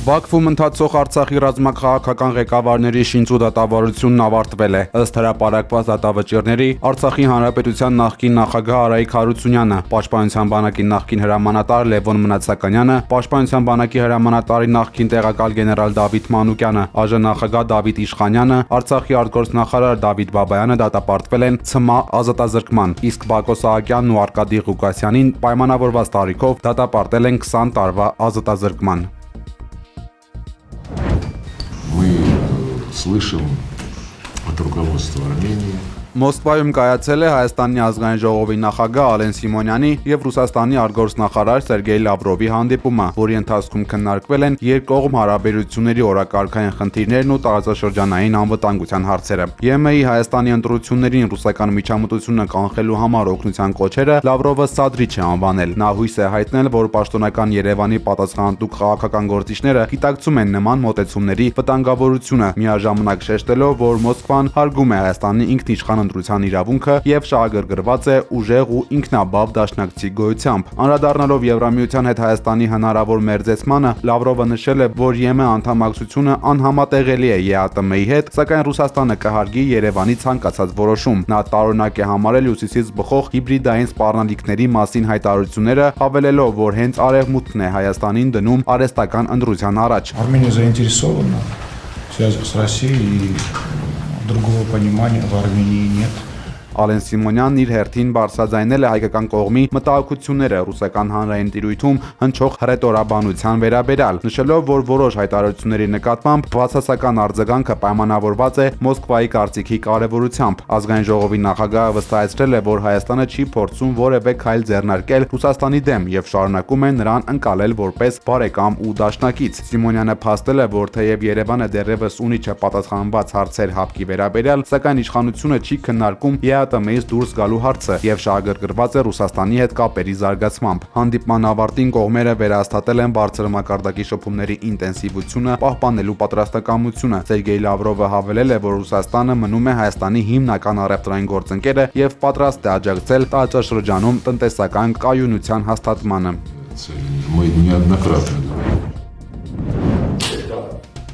Բաքվում ընթացող Արցախի ռազմաքաղաքական ղեկավարների շինծու դատավարությունն ավարտվել է։ Ըստ հրապարակված դատավճիռների Արցախի Հանրապետության նախկին նախագահ Արայիկ Հարությունյանը, Պաշտպանության բանակի նախկին հրամանատար Լևոն Մնացականյանը, Պաշտպանության բանակի հրամանատարի նախկին տեղակալ գեներալ Դավիթ Մանուկյանը, ԱԺ նախագահ Դավիթ Իշխանյանը, Արցախի արտգործնախարար Դավիթ Բաբայանը դատապարտվել են ՑՄԱ ազատազրկման, իսկ Բակո Սահակյանն ու Արկադի Ղուկասյանին պայմանավորված տարիքով դատապարտել են 20 տարվա ազատազրկման։ Мы слышим от руководства Армении. Մոսկվայում կայացել է Հայաստանի ազգային ժողովի նախագահ Ալեն Սիմոնյանի եւ Ռուսաստանի արտգործնախարար Սերգեյ Լավրովի հանդիպումը, որի ընթացքում քննարկվել են երկկողմ հարաբերությունների օրակարգային խնդիրներն ու տարածաշրջանային անվտանգության հարցերը։ ԵՄ-ի Հայաստանի ընտրություններին ռուսական միջամտությունը կանխելու համար օգնության կոչերը Լավրովը սադրիչ է անվանել։ Նա հույս է հայտնել, որ պաշտոնական Երևանի պատասխանատու քաղաքական գործիչները գիտակցում են նման մոտեցումների վտանգավորությունը, միաժամանակ շեշտելով, որ Մոսկվան հարգում է Հայաստանի ինքնիշխան ընտրության իրավունքը եւ շահագրգռված է ուժեղ ու ինքնաբավ դաշնակցի գոյությամբ։ Անդրադառնալով Եվրամիության հետ Հայաստանի հնարավոր մերձեցմանը, Լավրովը նշել է, որ ԵՄ անդամակցությունը անհամատեղելի է ԵԱՏՄ-ի հետ, սակայն Ռուսաստանը կհարգի Երևանի ցանկացած որոշում։ Նա տարօրինակ է համարել Հյուսիսից բխող հիբրիդային սպառնալիքների մասին հայտարարությունները, հավելելով, որ հենց Արևմուտքն է Հայաստանին դնում արհեստական ընտրության առաջ։ Армения заинтересована в связях с Россией, и другого понимания в Армении нет. Ալեն Սիմոնյանն իր հերթին բարձրաձայնել է հայկական կողմի մտահոգությունները ռուսական հանրային տիրույթում հնչող հռետորաբանության վերաբերյալ, նշելով, որ որոշ հայտարարությունների նկատմամբ բացասական արձագանքը պայմանավորված է Մոսկվայի կարծիքի կարևորությամբ։ Ազգային ժողովի նախագահը վստահեցրել է, որ Հայաստանը չի փորձում որևէ քայլ ձեռնարկել Ռուսաստանի դեմ եւ շարունակում է նրան ընկալել որպես բարեկամ ու դաշնակից։ Սիմոնյանը փաստել է, որ թեև Երևանը դեռևս ունի չպատասխանված հարցեր ՀԱՊԿ-ի վերաբերյալ, սակայն իշխանությունը չի քննարկում ԵԱՏՄ-ից դուրս գալու հարցը եւ շահագրգռված է Ռուսաստանի հետ կապերի զարգացմամբ։ Հանդիպման ավարտին կողմերը վերահաստատել են բարձր մակարդակի շփումների ինտենսիվությունը պահպանելու պատրաստակամությունը։ Սերգեյ Լավրովը հավելել է, որ Ռուսաստանը մնում է Հայաստանի հիմնական առևտրային գործընկերը եւ պատրաստ է աջակցել տարածաշրջանում տնտեսական կայունության հաստատմանը։ Мы неоднократно говорим.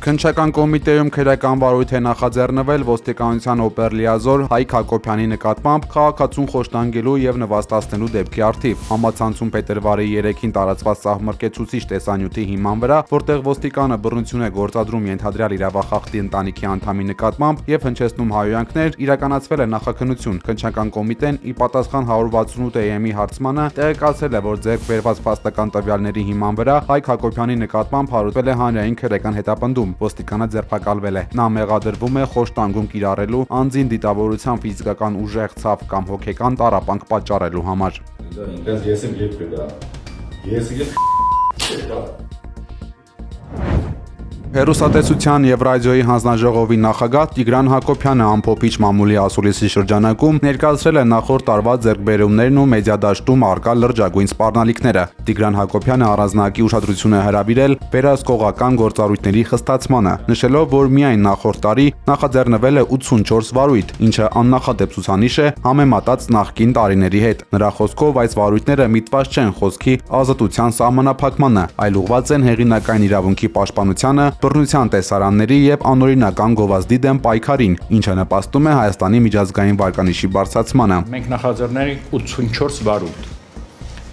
Քննչական կոմիտեում քրեական վարույթ է նախաձեռնվել ոստիկանության օպերլիազոր Հայկ Հակոբյանի նկատմամբ քաղաքացուն խոշտանգելու եւ նվաստացնելու դեպքի առթիվ։ Համացանցում փետրվարի 3-ին տարածված սահմռկեցուցիչ տեսանյութի հիման վրա, որտեղ ոստիկանը բռնություն է գործադրում ենթադրյալ իրավախախտի ընտանիքի անդամի նկատմամբ եւ հնչեցնում հայոյանքներ, իրականացվել է նախաքննություն։ Քննչական կոմիտեն ի պատասխան 168 EM-ի հարցմանը տեղեկացրել է, որ ձեռք բերված փաստական տվյալների հիման վրա Հայկ Հակոբյանի նկատմամբ հարուցվել է հանրային քրեական հետապնդում։ Ոստիկանը ձերբակալվել է։ Նա մեղադրվում է խոշտանգում կիրառելու, անձին դիտավորության ֆիզիկական ուժեղ ցավ կամ հոգեկան տառապանք պատճառելու համար։ Հեռուստատեսության եւ ռադիոյի հանձնաժողովի նախագահ Տիգրան Հակոբյանը ամփոփիչ մամուլի ասուլիսի շրջանակում ներկայացրել է նախորդ տարվա ձեռքբերումներն ու մեդիադաշտում արկա լրջագույն սպառնալիքները։ Տիգրան Հակոբյանը առանձնակի ուշադրություն է հրավիրել վերահսկողական գործառույթների խստացմանը, նշելով, որ միայն նախորդ տարի նախաձեռնվել է 84 վարույթ, ինչը աննախադեպ ցուցանիշ է համեմատած նախկին տարիների հետ։ Նրա խոսքով այս վարույթները միտված չեն խոսքի ազատության սահմանափակմանը, այլ ուղղված են հեղինակային իրավունքի պաշտպանությանը, բռնության տեսարանների եւ անօրինական գովազդի դեմ պայքարին, ինչը նպաստում է Հայաստանի միջազգային վարկանիշի բարձրացմանը։ Մենք նախաձեռնել 84 վարույթ։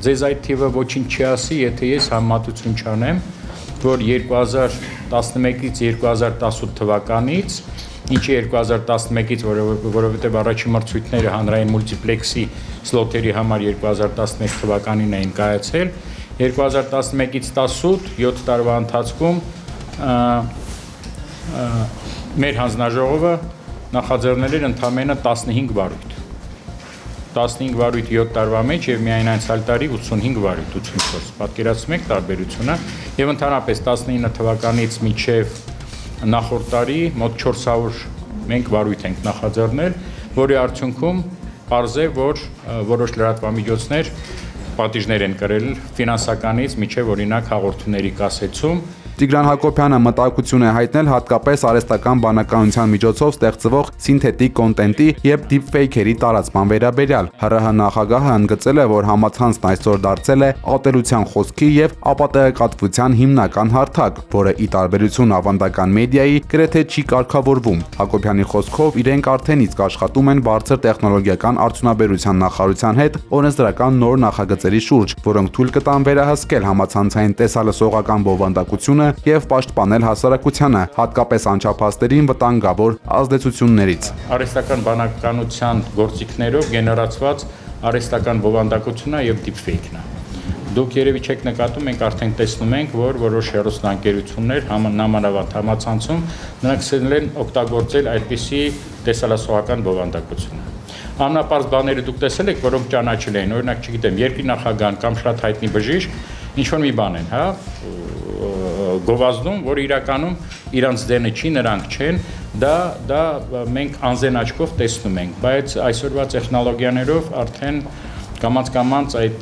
Ձեզ այդ թիվը ոչինչ չի ասի, եթե ես համեմատություն չանեմ, որ 2011-ից 2018 թվականից, ինչի 2011-ից, որովհետև առաջին մրցույթները հանրային մուլտիպլեքսի սլոթերի համար 2011 թվականին էին կայացել, 2011-ից 18 7 տարվա ընթացքում մեր հանձնաժողովը նախաձեռնել էր ընդամենը 15 վարույթ։ 15 վարույթ 7 տարվա մեջ եւ միայն անցյալ տարի 85 վարույթ, 84։ Պատկերացնում եք տարբերությունը եւ ընդհանրապես 19 թվականից մինչեւ նախորդ տարի մոտ 400 մենք վարույթ ենք նախաձեռնել, որի արդյունքում պարզ է, որ որոշ լրատվամիջոցներ պատիժներ են կրել ֆինանսականից մինչեւ օրինակ հաղորդումների կասեցում Տիգրան Հակոբյանը մտահոգություն է հայտնել հատկապես արհեստական բանականության միջոցով ստեղծվող սինթետիկ կոնտենտի եւ դիփֆեյքերի տարածման վերաբերյալ։ ՀՌՀ նախագահը ընդգծել է, որ համացանցն այսօր դարձել է ատելության խոսքի եւ ապատեղեկատվության հիմնական հարթակ, որը ի տարբերություն ավանդական մեդիայի գրեթե չի կարգավորվում։ Հակոբյանի խոսքով իրենք արդեն իսկ աշխատում են բարձր տեխնոլոգիական արդյունաբերության նախարարության հետ օրենսդրական նոր նախագծերի շուրջ, որոնք թույլ կտան վերահսկել համացանցային տեսալսողական բովանդակությունը եւ պաշտպանել հասարակությանը, հատկապես անչափահասներին վտանգավոր ազդեցություններից։ Արհեստական բանականության գործիքներով գեներացված արհեստական բովանդակությունը եւ դիփֆեյքն է։ Դուք երևի չեք նկատում, մենք արդեն տեսնում ենք, որ որոշ հեռուստաընկերություններ նամանավանդ համացանցում նրանք սկսել են օգտագործել այդպիսի տեսալասողական բովանդակություն։ Ամենապարզ բաները դուք տեսել եք, որոնք ճանաչել են, օրինակ, չգիտեմ, երկրի նախագահան կամ շատ հայտնի բժիշկ ինչ-որ մի բան են, հա, գովազդում, որ իրականում իրանց դենը չի, նրանք չեն, դա մենք անզեն աչքով տեսնում ենք, բայց այսօրվա տեխնոլոգիաներով արդեն կամաց այդ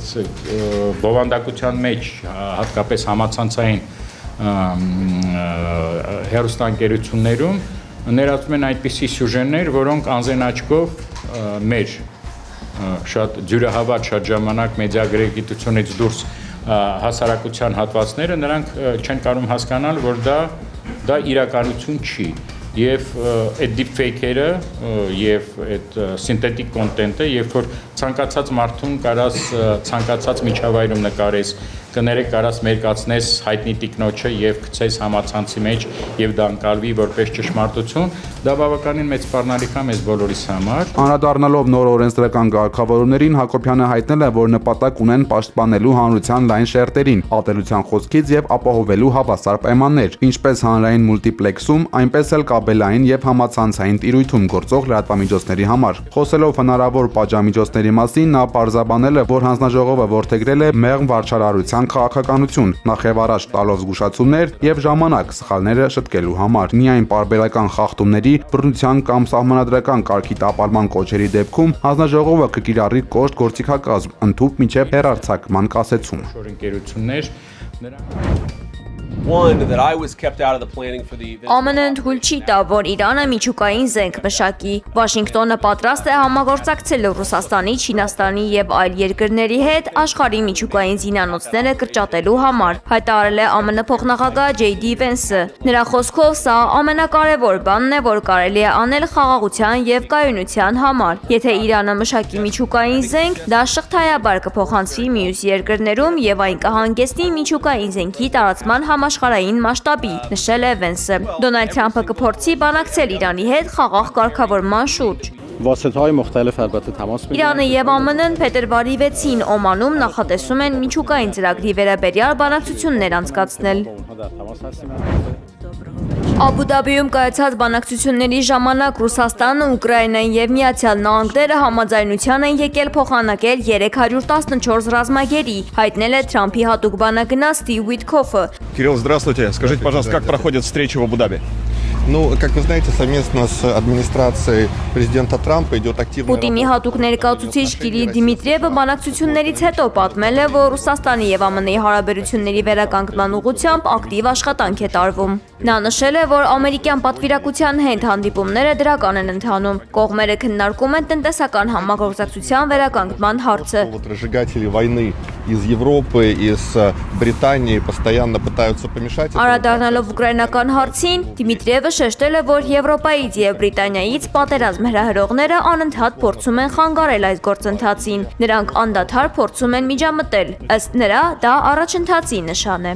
բովանդակության մեջ, հատկապես համացանցային հեռուստաընկերություններում ներածում են այդպիսի սյուժեներ, որոնք անզեն աչքով մեր շատ դյուրահավատ շատ ժամանակ մեդիագրագիտությունից դուրս հասարակության հատվածները նրանք չեն կարող հասկանալ, որ դա իրականություն չի եւ այդ deepfake-երը եւ այդ սինթետիկ կոնտենտը, երբ որ ցանկացած մարդուն կարաս ցանկացած միջավայրում նկարես, կներեք կարաս մերկացնես հայտնի տիկնոջը եւ գցես համացանցի մեջ եւ դա անցալվի որպես ճշմարտություն, դա բավականին մեծ սպառնալիք է մեզ բոլորիս համար։ Անդրադառնալով նոր օրենսդրական գաղափարումներին Հակոբյանը հայտնել է, որ նպատակ ունեն պաշտպանելու հանրության լայն շերտերին, ատելության խոսքից եւ ապահովելու հավասար պայմաններ, ինչպես հանրային մուլտիպլեքսում, այնպես էլ կաբելային եւ համացանցային տիրույթում գործող լրատվամիջոցների համար։ Խոսելով հնարավոր պատժամիջոցների մասին, նա պարզաբանել է, որ հանձնաժողովը որդեգրել է մեղմ վարչարարության քաղաքականություն, նախև առաջ տալով զգուշացումներ եւ ժամանակ սխալները շտկելու համար։ Միայն պարբերական խախտումների, բռնության կամ սահմանադրական կարգի տապալման կոչերի դեպքում հանձնաժողովը կկիրառի կոշտ գործիքակազմ, ընդհուպ մինչև հեռարձակման կասեցում։ ԱՄՆ-ն թույլ չի տա, որ Իրանը միջուկային զենք մշակի։ Վաշինգտոնը պատրաստ է համագործակցել Ռուսաստանի, Չինաստանի եւ այլ երկրների հետ աշխարհի միջուկային զինանոցները կրճատելու համար, հայտարարել է ԱՄՆ փոխնախագահ J.D. Vance-ը։ Նրա խոսքով սա ամենակարևոր բանն է, որ կարելի է անել խաղաղության եւ կայունության համար։ Եթե Իրանը մշակի միջուկային զենք, դա շղթայաբար կփոխանցվի մյուս երկրներում եւ այն կհանգեցնի միջուկային զենքի տարածման համաշխարհային մասշտաբի, նշել է Վենսը։ Դոնալդ Թրամփը կփորձի բանակցել Իրանի հետ խաղաղ կարգավորման շուրջ։ Իրանը եւ ԱՄՆ-ն փետրվարի 6-ին Օմանում նախատեսում են միջուկային ծրագրի վերաբերյալ բանակցություններ անցկացնել։ Աբու Դաբիում կայացած բանակցությունների ժամանակ Ռուսաստանը, Ուկրաինան եւ Միացյալ Նահանգները համաձայնության են եկել փոխանակել 314 ռազմագերի, հայտնել է Թրամփի հատուկ բանագնաց Ստիվ Ուիթքոֆը։ Кирилл, здравствуйте. Скажите, пожалуйста, как проходят встречи в Абу-Даби? Ну, как вы знаете, совместно с администрацией президента Трампа идет активная Պուտինի հատուկ ներկայացուցիչ Կիրիլ Դիմիտրիևը բանակցություններից հետո պատմել է, որ Ռուսաստանի եւ ԱՄՆ-ի հարաբերությունների վերականգնման ուղղությամբ ակտիվ աշխատանք է տարվում։ Նա նշել է, որ ամերիկյան պատվիրակության հետ հանդիպումները դրական են ընթանում։ Կողմերը քննարկում են տնտեսական համագործակցության վերականգնման հարցը։ разжигатели войны из Европы, из Британии постоянно пытаются помешать. Անդրադառնալով ուկրաինական հարցին, Դիմիտրիևը շեշտել է, որ Եվրոպայից եւ Բրիտանիայից պատերազմ հրահրողները անընդհատ փորձում են խանգարել այս գործընթացին։ Նրանք անդադար փորձում են միջամտել։ Ըստ նրա, դա առաջընթացի նշան է։